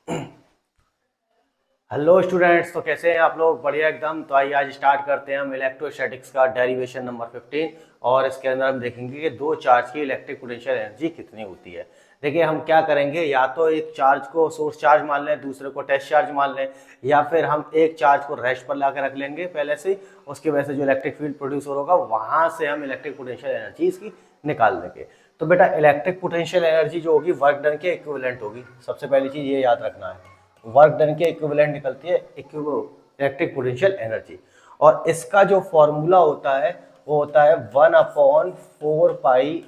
Hello students, तो कैसे हैं आप लोग? बढ़िया एकदम। तो आइए आज स्टार्ट करते हैं हम इलेक्ट्रोस्टैटिक्स का डेरिवेशन नंबर 15 और इसके अंदर हम देखेंगे कि दो चार्ज की इलेक्ट्रिक पोटेंशियल एनर्जी कितनी होती है। देखिए हम क्या करेंगे, या तो एक चार्ज को सोर्स चार्ज मान लें, दूसरे को टेस्ट चार्ज मान लें, या फिर हम एक चार्ज को रेस्ट पर ला के रख लेंगे पहले से, उसकी वजह से जो इलेक्ट्रिक फील्ड प्रोड्यूस होगा वहां से हम इलेक्ट्रिक पोटेंशियल एनर्जी इसकी निकाल देंगे। तो बेटा इलेक्ट्रिक पोटेंशियल एनर्जी जो होगी वर्क डन के इक्विवेलेंट होगी। सबसे पहली चीज ये याद रखना है, वर्क डन के इक्विवेलेंट निकलती है इलेक्ट्रिक पोटेंशियल एनर्जी। और इसका जो फॉर्मूला होता है वो होता है 1/4 पाई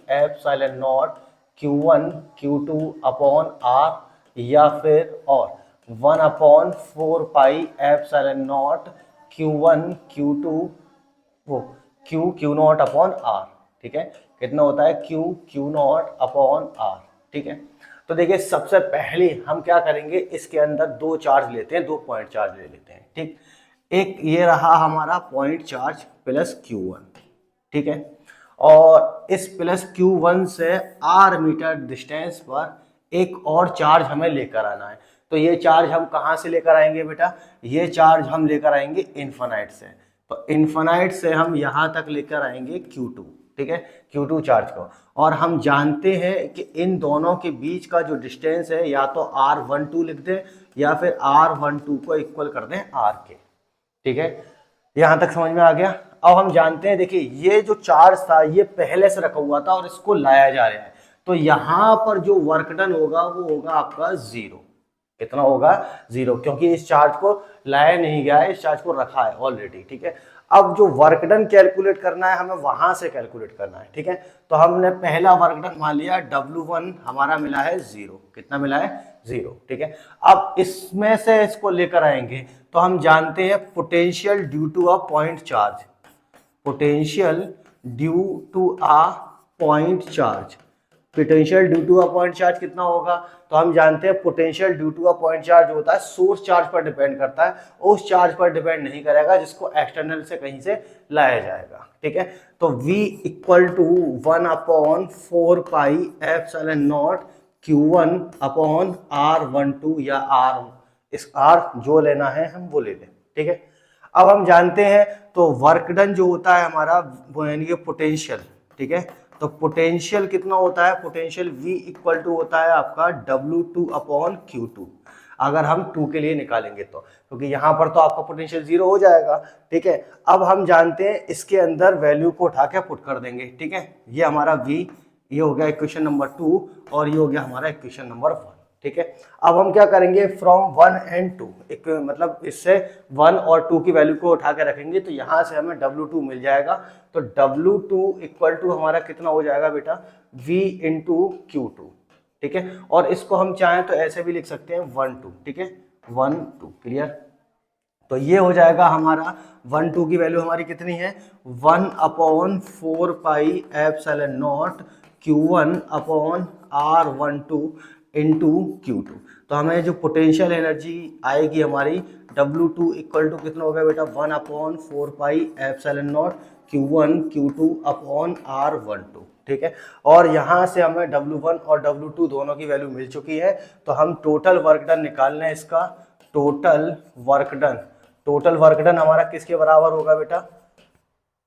Q1 Q2 अपॉन R, या फिर और 1/4 पाई Q1 Q2 वो Q नॉट अपॉन R। ठीक है, कितना होता है Q नॉट अपॉन R। ठीक है, तो देखिए सबसे पहले हम क्या करेंगे, इसके अंदर दो चार्ज लेते हैं, दो पॉइंट चार्ज ले लेते हैं। ठीक, एक ये रहा हमारा पॉइंट चार्ज प्लस Q1। ठीक है, और इस प्लस Q1 से R मीटर डिस्टेंस पर एक और चार्ज हमें लेकर आना है। तो ये चार्ज हम कहाँ से लेकर आएंगे बेटा? ये चार्ज हम लेकर आएंगे इन्फिनाइट से। तो इन्फिनाइट से हम यहाँ तक लेकर आएंगे Q2। ठीक है, Q2 चार्ज को। और हम जानते हैं कि इन दोनों के बीच का जो डिस्टेंस है, या तो R12 लिख दें या फिर R12 को इक्वल कर दें R के। ठीक है, यहां तक समझ में आ गया। अब हम जानते हैं, देखिए ये जो चार्ज था ये पहले से रखा हुआ था और इसको लाया जा रहा है, तो यहां पर जो वर्क डन होगा वो होगा आपका 0। कितना होगा? 0, क्योंकि इस चार्ज को लाया नहीं गया है, इस चार्ज को रखा है ऑलरेडी। ठीक है, अब जो वर्क डन कैलकुलेट करना है हमें वहां से कैलकुलेट करना है। ठीक है, तो हमने पहला वर्क डन मान लिया W1 हमारा मिला है 0। कितना मिला है? 0। ठीक है, अब इसमें से इसको लेकर आएंगे तो हम जानते हैं potential due to a point charge, potential due to a point charge, potential due to a point charge कितना होगा? तो हम जानते हैं potential due to a point charge होता है सोर्स चार्ज पर डिपेंड करता है, उस चार्ज पर डिपेंड नहीं करेगा जिसको एक्सटर्नल से कहीं से लाया जाएगा। ठीक है, तो V equal to 1/4 pi epsilon naught Q1 upon R12, या R, इस R जो लेना है हम वो ले लें। ठीक है, अब हम जानते हैं तो वर्क डन जो होता है हमारा वो यानी कि पोटेंशियल। ठीक है, तो पोटेंशियल कितना होता है? पोटेंशियल V इक्वल टू होता है आपका W2 अपॉन Q2, अगर हम 2 के लिए निकालेंगे तो, क्योंकि यहाँ पर तो आपका पोटेंशियल 0 हो जाएगा। ठीक है, अब हम जानते हैं इसके अंदर वैल्यू को उठा के पुट कर देंगे। ठीक है, ये हमारा V, ये हो गया इक्वेशन नंबर 2, और ये हो गया हमारा इक्वेशन नंबर 1। ठीक है, अब हम क्या करेंगे, फ्रॉम 1 एंड 2, एक मतलब इससे 1 और 2 की वैल्यू को उठा के रखेंगे तो यहाँ से हमें W2 मिल जाएगा। तो W2 इक्वल टू हमारा कितना हो जाएगा बेटा? V into Q2। ठीक है, और इसको हम चाहें तो ऐसे भी लिख सकते हैं 1 2। ठीक है, 1 2, क्लियर। तो ये हो जाएगा हमारा 1 2 की वैल्यू हमारी कितनी है? 1/4 pi epsilon naught Q1 upon R12 into Q2। तो हमें जो पोटेंशियल एनर्जी आएगी हमारी W2 इक्वल टू कितना होगा बेटा? 1/4 pi epsilon naught Q1 Q2 upon R12। ठीक है, और यहाँ से हमें W1 और W2 दोनों की वैल्यू मिल चुकी है। तो हम टोटल वर्क डन निकाल लें इसका। टोटल वर्क डन हमारा किसके बराबर होगा बेटा?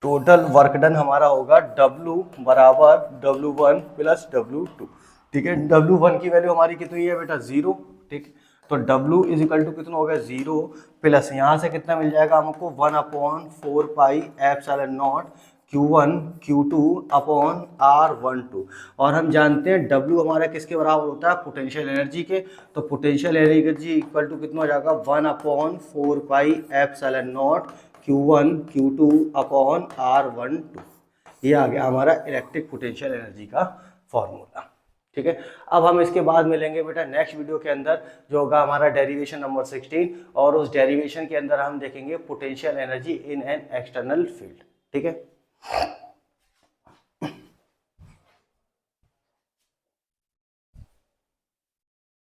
टोटल वर्क डन हमारा होगा W बराबर W1 प्लस W2। ठीक है, W1 की वैल्यू हमारी कितनी है बेटा? 0। ठीक, तो W इज इक्वल टू कितना हो गया? 0 प्लस यहाँ से कितना मिल जाएगा हमको? 1/4 pi epsilon naught Q1 Q2 upon R12। और हम जानते हैं W हमारा किसके बराबर होता है? पोटेंशियल एनर्जी के। तो पोटेंशियल एनर्जी इक्वल टू कितना हो जाएगा? 1/4 pi epsilon naught Q1 Q2 upon R12। ये आ गया हमारा इलेक्ट्रिक पोटेंशियल एनर्जी का फॉर्मूला। ठीक है, अब हम इसके बाद मिलेंगे बेटा नेक्स्ट वीडियो के अंदर, जो होगा हमारा डेरिवेशन नंबर 16, और उस डेरिवेशन के अंदर हम देखेंगे potential energy in an external field. ठीक है।